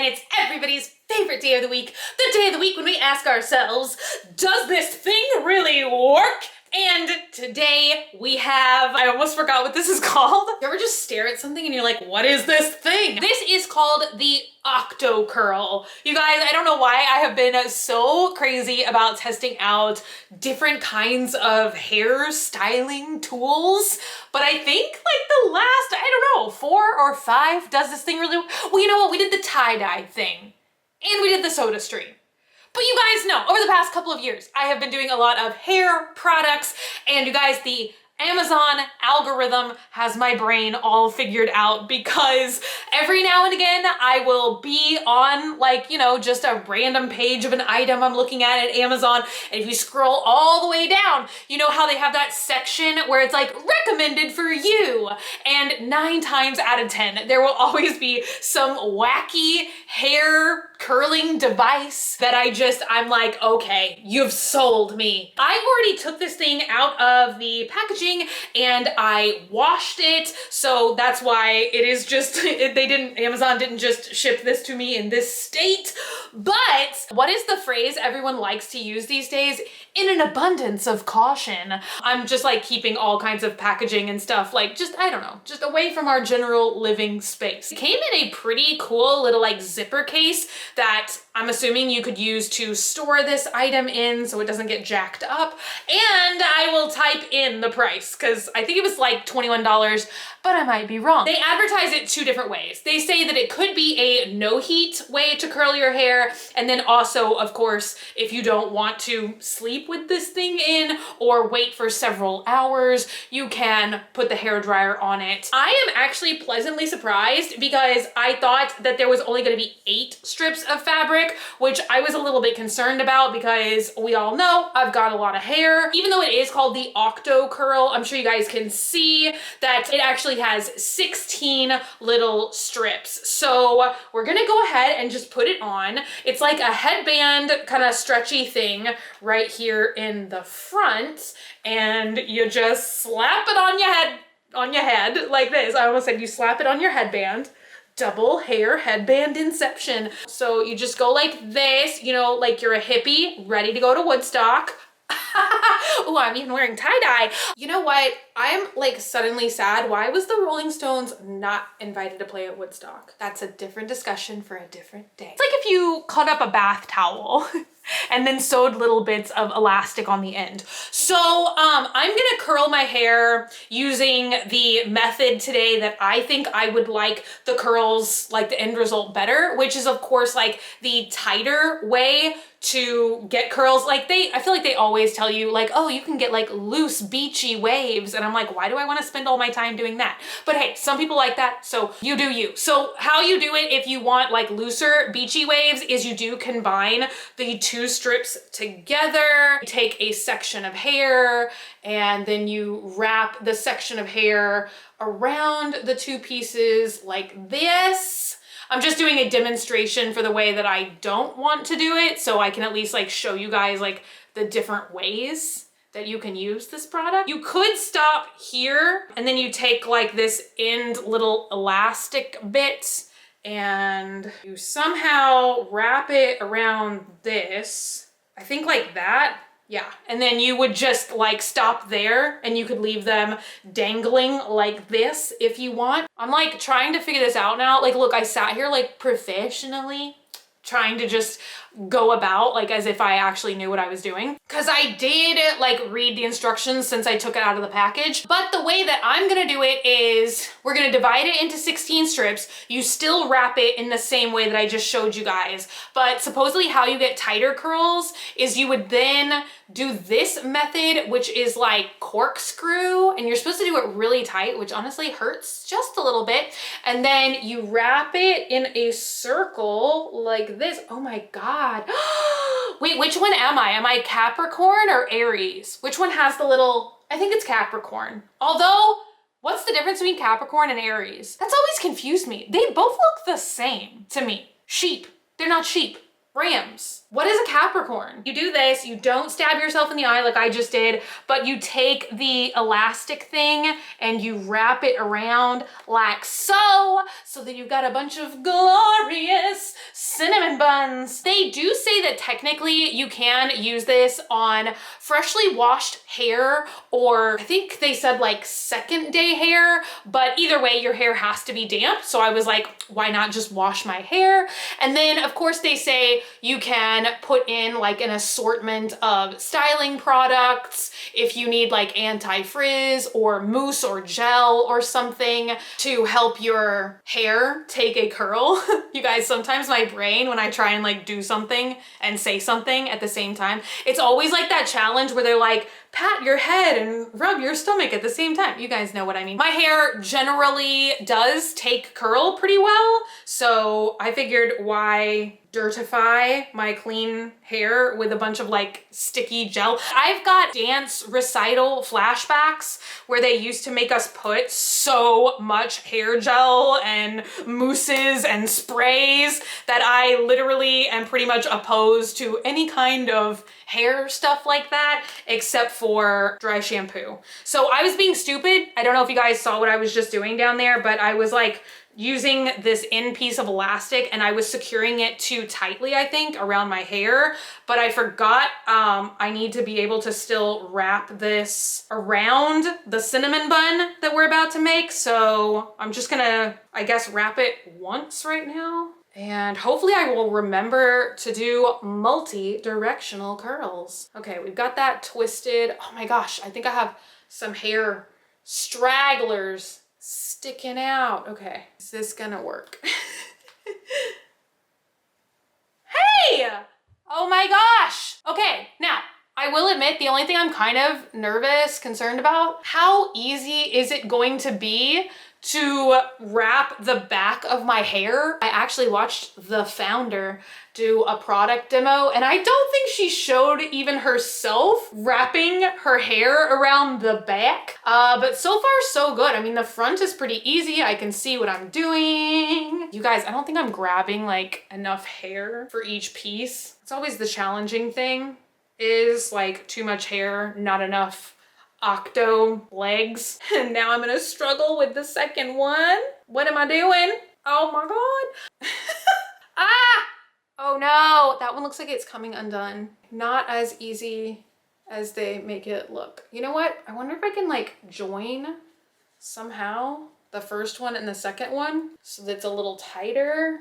and it's everybody's favorite day of the week. The day of the week when we ask ourselves, does this thing really work? And today we have, I almost forgot what this is called. You ever just stare at something and you're like, what is this thing? This is called the Octocurl. You guys, I don't know why I have been so crazy about testing out different kinds of hair styling tools, but I think like the last, I don't know, 4 or 5 does this thing really, well, you know what? We did the tie-dye thing and we did the soda stream. But you guys know, over the past couple of years, I have been doing a lot of hair products, and you guys, the Amazon algorithm has my brain all figured out because every now and again I will be on like, you know, just a random page of an item I'm looking at Amazon, and if you scroll all the way down, you know how they have that section where it's like recommended for you, and 9 times out of 10 there will always be some wacky hair curling device that I'm like, okay, you've sold me. I already took this thing out of the packaging and I washed it, so that's why it is just, Amazon didn't just ship this to me in this state. But what is the phrase everyone likes to use these days? In an abundance of caution. I'm just like keeping all kinds of packaging and stuff like just, I don't know, just away from our general living space. It came in a pretty cool little like zipper case that I'm assuming you could use to store this item in so it doesn't get jacked up. And I will type in the price because I think it was like $21, but I might be wrong. They advertise it 2 different ways. They say that it could be a no heat way to curl your hair. And then also, of course, if you don't want to sleep with this thing in or wait for several hours, you can put the hair dryer on it. I am actually pleasantly surprised because I thought that there was only going to be 8 strips of fabric, which I was a little bit concerned about because we all know I've got a lot of hair. Even though it is called the Octocurl, I'm sure you guys can see that it actually has 16 little strips. So we're gonna go ahead and just put it on. It's like a headband kind of stretchy thing right here in the front, and you just slap it on your head like this. I almost said you slap it on your headband. Double hair headband inception. So you just go like this, you know, like you're a hippie ready to go to Woodstock. Oh, I'm even wearing tie-dye. You know what? I'm like suddenly sad. Why was the Rolling Stones not invited to play at Woodstock? That's a different discussion for a different day. It's like if you cut up a bath towel and then sewed little bits of elastic on the end. So I'm gonna curl my hair using the method today that I think I would like the curls, like the end result better, which is of course like the tighter way to get curls. Like I feel like they always tell you like, oh, you can get like loose beachy waves. And I'm like, why do I want to spend all my time doing that? But hey, some people like that, so you do you. So how you do it if you want like looser beachy waves is you do combine the 2 strips together. You take a section of hair and then you wrap the section of hair around the 2 pieces like this. I'm just doing a demonstration for the way that I don't want to do it, so I can at least like show you guys like the different ways that you can use this product. You could stop here and then you take like this end little elastic bit and you somehow wrap it around this. I think like that. Yeah, and then you would just like stop there and you could leave them dangling like this if you want. I'm like trying to figure this out now. Like, look, I sat here like professionally trying to just go about like as if I actually knew what I was doing. Cause I did like read the instructions since I took it out of the package. But the way that I'm gonna do it is we're gonna divide it into 16 strips. You still wrap it in the same way that I just showed you guys. But supposedly how you get tighter curls is you would then do this method, which is like corkscrew, and you're supposed to do it really tight, which honestly hurts just a little bit. And then you wrap it in a circle like this. Oh my God. Wait, which one am I? Am I Capricorn or Aries? Which one has the little, I think it's Capricorn. Although, what's the difference between Capricorn and Aries? That's always confused me. They both look the same to me. Sheep. They're not sheep. Rams. What is a Capricorn? You do this, you don't stab yourself in the eye like I just did, but you take the elastic thing and you wrap it around like so that you've got a bunch of glorious cinnamon buns. They do say that technically you can use this on freshly washed hair, or I think they said like second day hair, but either way your hair has to be damp. So I was like, why not just wash my hair? And then of course they say you can put in like an assortment of styling products if you need like anti-frizz or mousse or gel or something to help your hair take a curl. You guys, sometimes my brain, when I try and like do something and say something at the same time, it's always like that challenge where they're like, pat your head and rub your stomach at the same time. You guys know what I mean. My hair generally does take curl pretty well, so I figured why dirtify my clean hair with a bunch of like sticky gel. I've got dance recital flashbacks where they used to make us put so much hair gel and mousses and sprays that I literally am pretty much opposed to any kind of hair stuff like that except for dry shampoo. So I was being stupid. I don't know if you guys saw what I was just doing down there, but I was like using this end piece of elastic and I was securing it too tightly, I think, around my hair, but I forgot I need to be able to still wrap this around the cinnamon bun that we're about to make. So I'm just gonna, I guess, wrap it once right now. And hopefully I will remember to do multi-directional curls. Okay, we've got that twisted. Oh my gosh, I think I have some hair stragglers sticking out. Okay, is this gonna work? Hey! Oh my gosh! Okay, now, I will admit the only thing I'm kind of concerned about, how easy is it going to be to wrap the back of my hair? I actually watched the founder do a product demo and I don't think she showed even herself wrapping her hair around the back. But so far so good. I mean, the front is pretty easy. I can see what I'm doing. You guys, I don't think I'm grabbing like enough hair for each piece. It's always the challenging thing, is like too much hair, not enough octo legs. And now I'm gonna struggle with the second one. What am I doing? Oh my God. Ah! Oh no, that one looks like it's coming undone. Not as easy as they make it look. You know what? I wonder if I can like join somehow the first one and the second one so that it's a little tighter.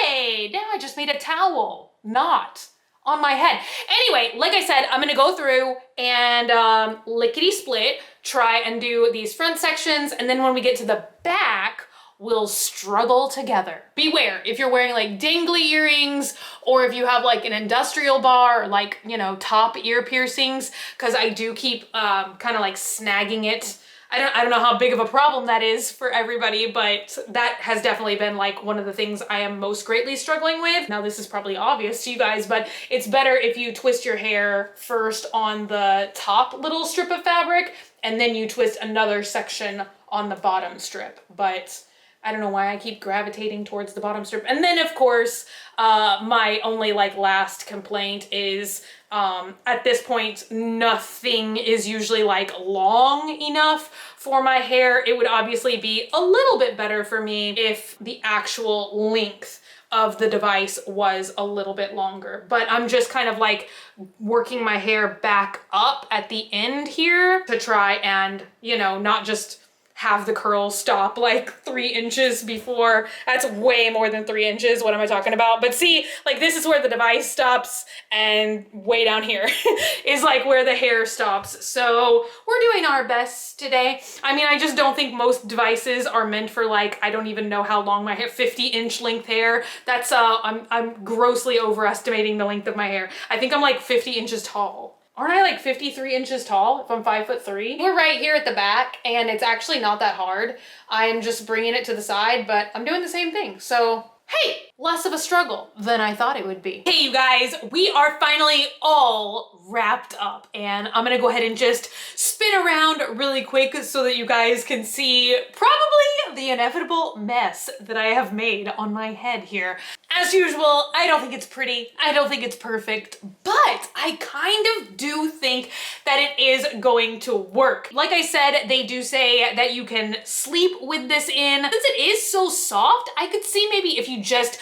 Hey, now I just made a towel knot on my head. Anyway, like I said, I'm gonna go through and lickety split, try and do these front sections, and then when we get to the back, we'll struggle together. Beware if you're wearing like dangly earrings or if you have like an industrial bar or like, you know, top ear piercings, because I do keep kind of like snagging it. I don't know how big of a problem that is for everybody, but that has definitely been like one of the things I am most greatly struggling with. Now this is probably obvious to you guys, but it's better if you twist your hair first on the top little strip of fabric and then you twist another section on the bottom strip. But I don't know why I keep gravitating towards the bottom strip. And then of course, my only like last complaint is at this point, nothing is usually like long enough for my hair. It would obviously be a little bit better for me if the actual length of the device was a little bit longer, but I'm just kind of like working my hair back up at the end here to try and, you know, not just have the curl stop like 3 inches before. That's way more than 3 inches. What am I talking about? But see, like this is where the device stops and way down here is like where the hair stops. So we're doing our best today. I mean, I just don't think most devices are meant for like, I don't even know how long my hair, 50-inch length hair. That's, I'm grossly overestimating the length of my hair. I think I'm like 50 inches tall. Aren't I like 53 inches tall if I'm 5'3"? We're right here at the back and it's actually not that hard. I'm just bringing it to the side, but I'm doing the same thing. So, hey, less of a struggle than I thought it would be. Hey, you guys, we are finally all wrapped up, and I'm gonna go ahead and just spin around really quick so that you guys can see probably the inevitable mess that I have made on my head here. As usual, I don't think it's pretty, I don't think it's perfect, but I kind of do think that it is going to work. Like I said, they do say that you can sleep with this in. Since it is so soft, I could see maybe if you just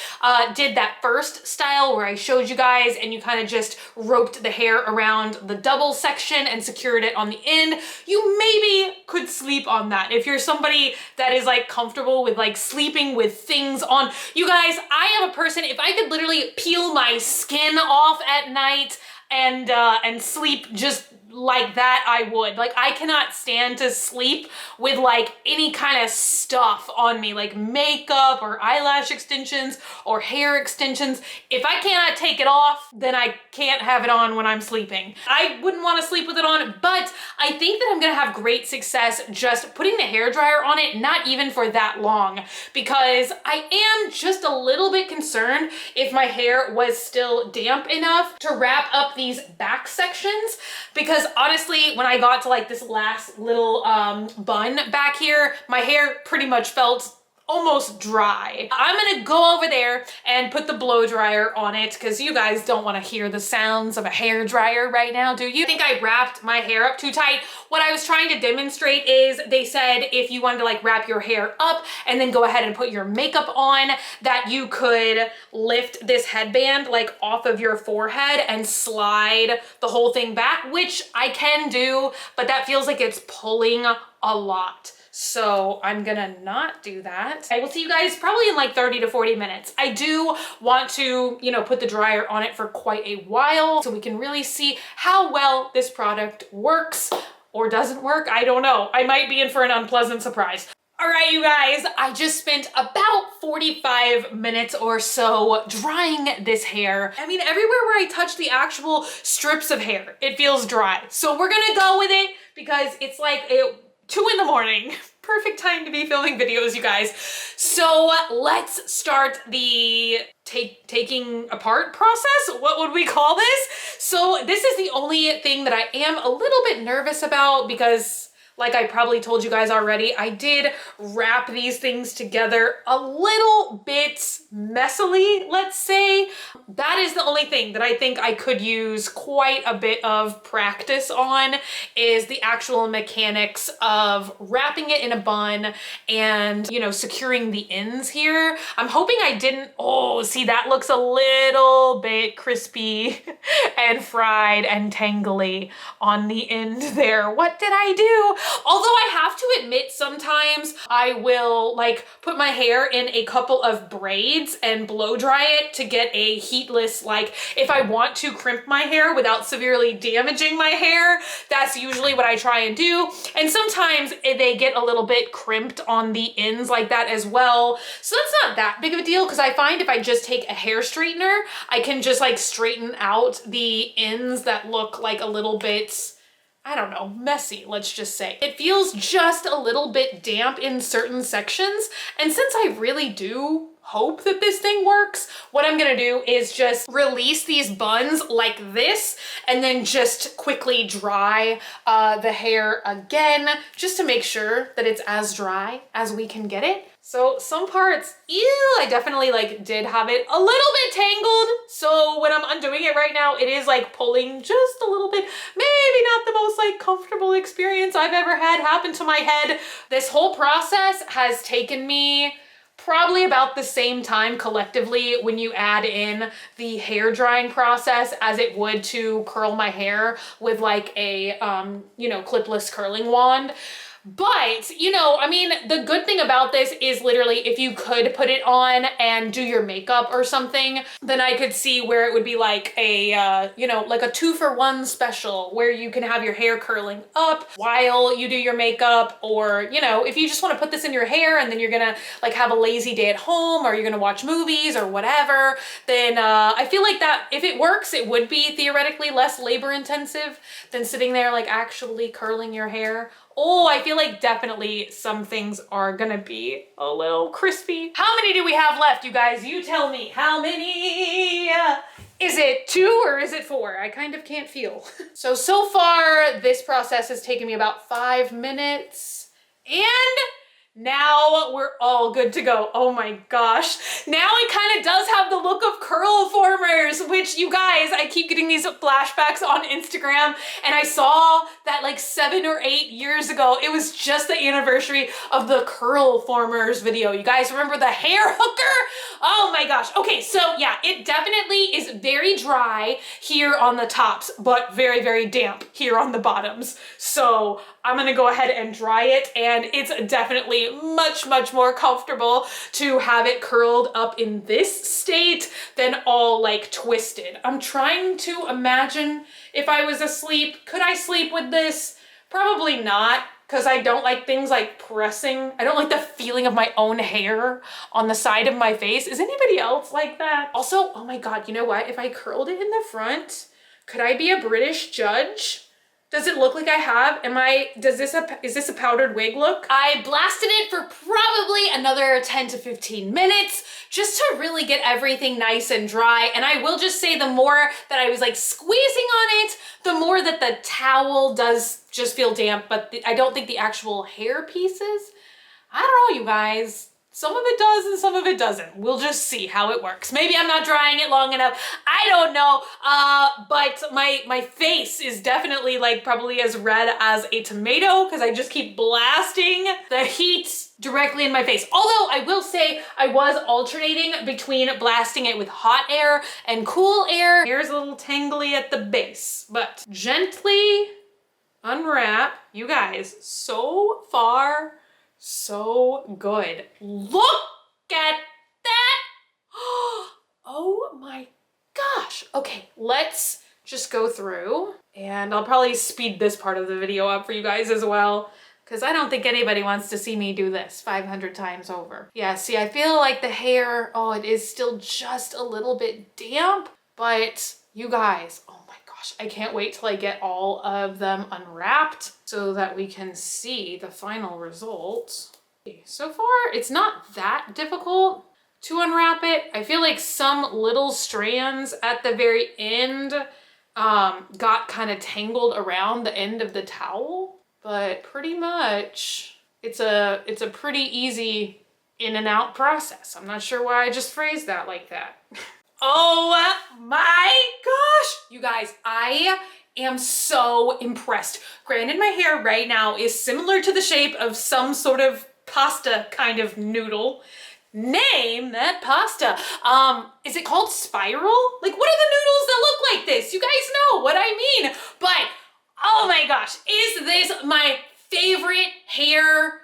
did that first style where I showed you guys and you kind of just roped the hair around the double section and secured it on the end, you maybe could sleep on that. If you're somebody that is like comfortable with like sleeping with things on, you guys, I am a person, if I could literally peel my skin off at night and sleep just like that, I would. Like, I cannot stand to sleep with like any kind of stuff on me, like makeup or eyelash extensions or hair extensions. If I cannot take it off, then I can't have it on when I'm sleeping. I wouldn't want to sleep with it on, but I think that I'm gonna have great success just putting the hairdryer on it, not even for that long, because I am just a little bit concerned if my hair was still damp enough to wrap up these back sections, because honestly, when I got to like this last little bun back here, my hair pretty much felt almost dry. I'm gonna go over there and put the blow dryer on it, because you guys don't want to hear the sounds of a hair dryer right now, do you? I think I wrapped my hair up too tight. What I was trying to demonstrate is they said if you wanted to like wrap your hair up and then go ahead and put your makeup on, that you could lift this headband like off of your forehead and slide the whole thing back, which I can do, but that feels like it's pulling a lot. So I'm gonna not do that. I will see you guys probably in like 30 to 40 minutes. I do want to, you know, put the dryer on it for quite a while so we can really see how well this product works or doesn't work. I don't know. I might be in for an unpleasant surprise. All right, you guys, I just spent about 45 minutes or so drying this hair. I mean, everywhere where I touch the actual strips of hair, it feels dry. So we're gonna go with it because it's like 2 in the morning. Perfect time to be filming videos, you guys. So let's start the taking apart process. What would we call this? So this is the only thing that I am a little bit nervous about, because like I probably told you guys already, I did wrap these things together a little bit messily, let's say. That is the only thing that I think I could use quite a bit of practice on, is the actual mechanics of wrapping it in a bun and, you know, securing the ends here. I'm hoping I didn't, oh, see, that looks a little bit crispy and fried and tangly on the end there. What did I do? Although I have to admit, sometimes I will like put my hair in a couple of braids and blow dry it to get a heatless, like if I want to crimp my hair without severely damaging my hair, that's usually what I try and do. And sometimes they get a little bit crimped on the ends like that as well. So that's not that big of a deal, because I find if I just take a hair straightener, I can just like straighten out the ends that look like a little bit, I don't know, messy, let's just say. It feels just a little bit damp in certain sections. And since I really do hope that this thing works, what I'm gonna do is just release these buns like this and then just quickly dry the hair again, just to make sure that it's as dry as we can get it. So some parts, ew, I definitely like did have it a little bit tangled. So when I'm undoing it right now, it is like pulling just a little bit. Maybe not the most like comfortable experience I've ever had happen to my head. This whole process has taken me probably about the same time collectively when you add in the hair drying process as it would to curl my hair with like a, you know, clipless curling wand. But, you know, I mean, the good thing about this is literally if you could put it on and do your makeup or something, then I could see where it would be like a, you know, like a 2-for-1 special where you can have your hair curling up while you do your makeup. Or, you know, if you just want to put this in your hair and then you're gonna like have a lazy day at home, or you're gonna watch movies or whatever, then I feel like that if it works, it would be theoretically less labor intensive than sitting there like actually curling your hair Oh, I feel like definitely some things are gonna be a little crispy. How many do we have left, you guys? You tell me. How many? Is it 2 or is it 4? I kind of can't feel. So far, this process has taken me about 5 minutes. And now we're all good to go. Oh my gosh. Now it kind of does have the look of curl formers, which you guys, I keep getting these flashbacks on Instagram, and I saw that like 7 or 8 years ago. It was just the anniversary of the curl formers video. You guys remember the hair hooker? Oh my gosh. Okay, so yeah, it definitely is very dry here on the tops, but very, very damp here on the bottoms. So I'm gonna go ahead and dry it, and it's definitely much, much more comfortable to have it curled up in this state than all like twisted. I'm trying to imagine if I was asleep, could I sleep with this? Probably not, because I don't like things like pressing. I don't like the feeling of my own hair on the side of my face. Is anybody else like that? Also, oh my God, you know what? If I curled it in the front, could I be a British judge? Does it look like I have? Is this a powdered wig look? I blasted it for probably another 10 to 15 minutes just to really get everything nice and dry. And I will just say the more that I was like squeezing on it, the more that the towel does just feel damp, but I don't think the actual hair pieces, I don't know, you guys. Some of it does and some of it doesn't. We'll just see how it works. Maybe I'm not drying it long enough. I don't know. But my face is definitely like probably as red as a tomato because I just keep blasting the heat directly in my face. Although I will say I was alternating between blasting it with hot air and cool air. Hair's a little tangly at the base, but gently unwrap. You guys, so far, so good. Look at that. Oh my gosh. Okay, let's just go through, and I'll probably speed this part of the video up for you guys as well, because I don't think anybody wants to see me do this 500 times over. Yeah, see, I feel like the hair, oh, it is still just a little bit damp, but you guys, oh my gosh, I can't wait till I get all of them unwrapped so that we can see the final result. So far, it's not that difficult to unwrap it. I feel like some little strands at the very end got kind of tangled around the end of the towel, but pretty much it's a pretty easy in and out process. I'm not sure why I just phrased that like that. Oh my gosh, you guys, I am so impressed. Granted, my hair right now is similar to the shape of some sort of pasta kind of noodle. Name that pasta. Is it called spiral? Like, what are the noodles that look like this? You guys know what I mean. But, oh my gosh, is this my favorite hair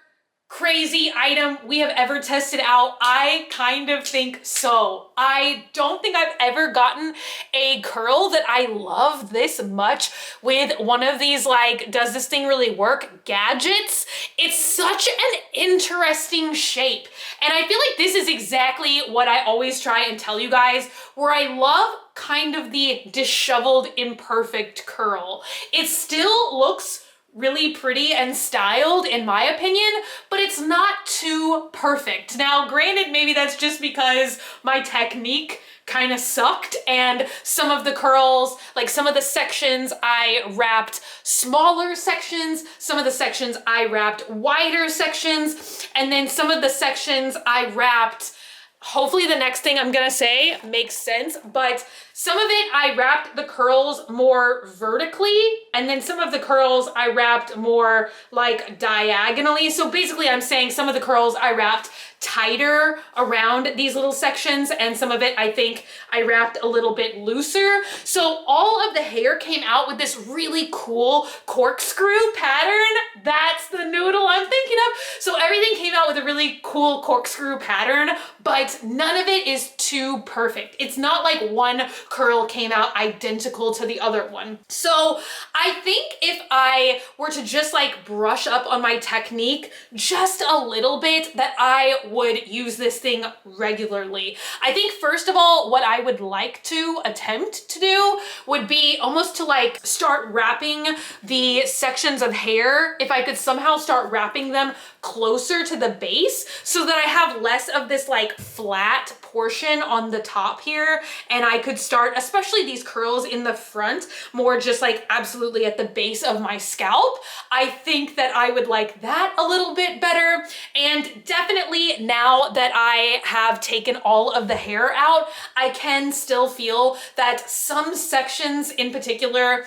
crazy item we have ever tested out? I kind of think so. I don't think I've ever gotten a curl that I love this much with one of these, like, does this thing really work gadgets? It's such an interesting shape. And I feel like this is exactly what I always try and tell you guys, where I love kind of the disheveled, imperfect curl. It still looks really pretty and styled in my opinion, but it's not too perfect. Now, granted, maybe that's just because my technique kind of sucked, and some of the curls, like some of the sections I wrapped smaller sections, some of the sections I wrapped wider sections, and then some of the sections I wrapped, hopefully the next thing I'm gonna say makes sense, but some of it I wrapped the curls more vertically, and then some of the curls I wrapped more like diagonally. So basically I'm saying some of the curls I wrapped tighter around these little sections, and some of it I think I wrapped a little bit looser. So all of the hair came out with this really cool corkscrew pattern. That's the noodle I'm thinking of. So everything came out with a really cool corkscrew pattern, but none of it is too perfect. It's not like one curl came out identical to the other one. So I think if I were to just like brush up on my technique just a little bit, that I would use this thing regularly. I think first of all, what I would like to attempt to do would be almost to like start wrapping the sections of hair. If I could somehow start wrapping them closer to the base so that I have less of this like flat portion on the top here, and I could start, especially these curls in the front, more just like absolutely at the base of my scalp. I think that I would like that a little bit better. And definitely now that I have taken all of the hair out, I can still feel that some sections in particular,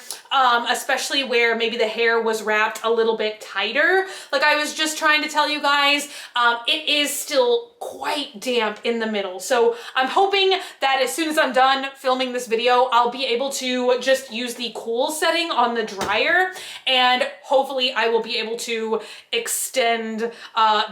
especially where maybe the hair was wrapped a little bit tighter, like I was just trying to tell you guys, it is still quite damp in the middle. So I'm hoping that as soon as I'm done filming this video, I'll be able to just use the cool setting on the dryer, and hopefully I will be able to extend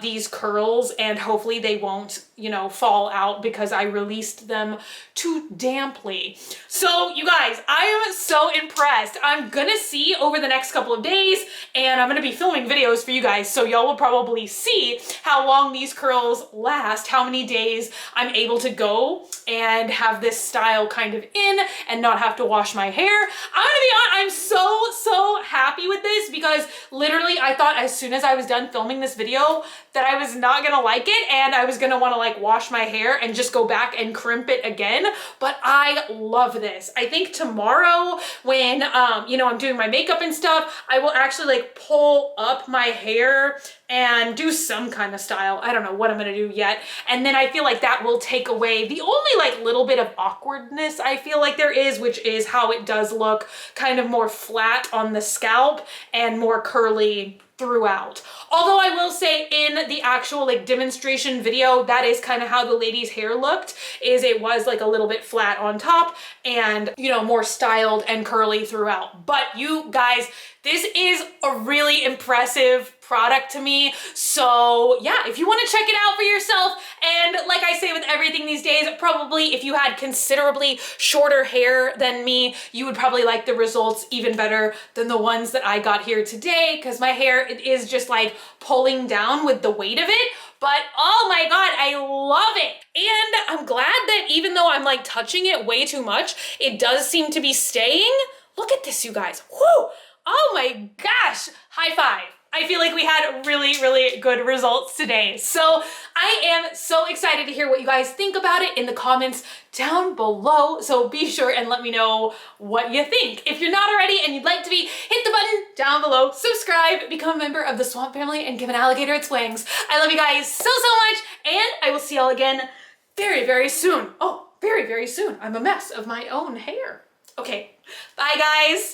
these curls, and hopefully they won't, you know, fall out because I released them too damply. So you guys, I am so impressed. I'm gonna see over the next couple of days, and I'm gonna be filming videos for you guys, so y'all will probably see how long these curls last, how many days I'm able to go and have this style kind of in and not have to wash my hair. I'm gonna be honest, I'm so happy with this because literally I thought as soon as I was done filming this video that I was not gonna like it and I was gonna wanna like wash my hair and just go back and crimp it again, but I love this. I think tomorrow when, you know, I'm doing my makeup and stuff, I will actually like pull up my hair and do some kind of style. I don't know what I'm gonna do yet. And then I feel like that will take away the only like little bit of awkwardness I feel like there is, which is how it does look kind of more flat on the scalp and more curly throughout. Although I will say in the actual like demonstration video, that is kind of how the lady's hair looked, is it was like a little bit flat on top and, you know, more styled and curly throughout. But you guys, this is a really impressive product to me. So yeah, if you want to check it out for yourself, and like I say with everything these days, probably if you had considerably shorter hair than me, you would probably like the results even better than the ones that I got here today, because my hair, it is just like pulling down with the weight of it. But oh my God, I love it. And I'm glad that even though I'm like touching it way too much, it does seem to be staying. Look at this, you guys. Whoo! Oh my gosh, high five. I feel like we had really good results today. So I am so excited to hear what you guys think about it in the comments down below. So be sure and let me know what you think. If you're not already and you'd like to be, hit the button down below, subscribe, become a member of the Swamp Family, and give an alligator its wings. I love you guys so much, and I will see y'all again very soon. Oh, very soon. I'm a mess of my own hair. Okay, bye guys.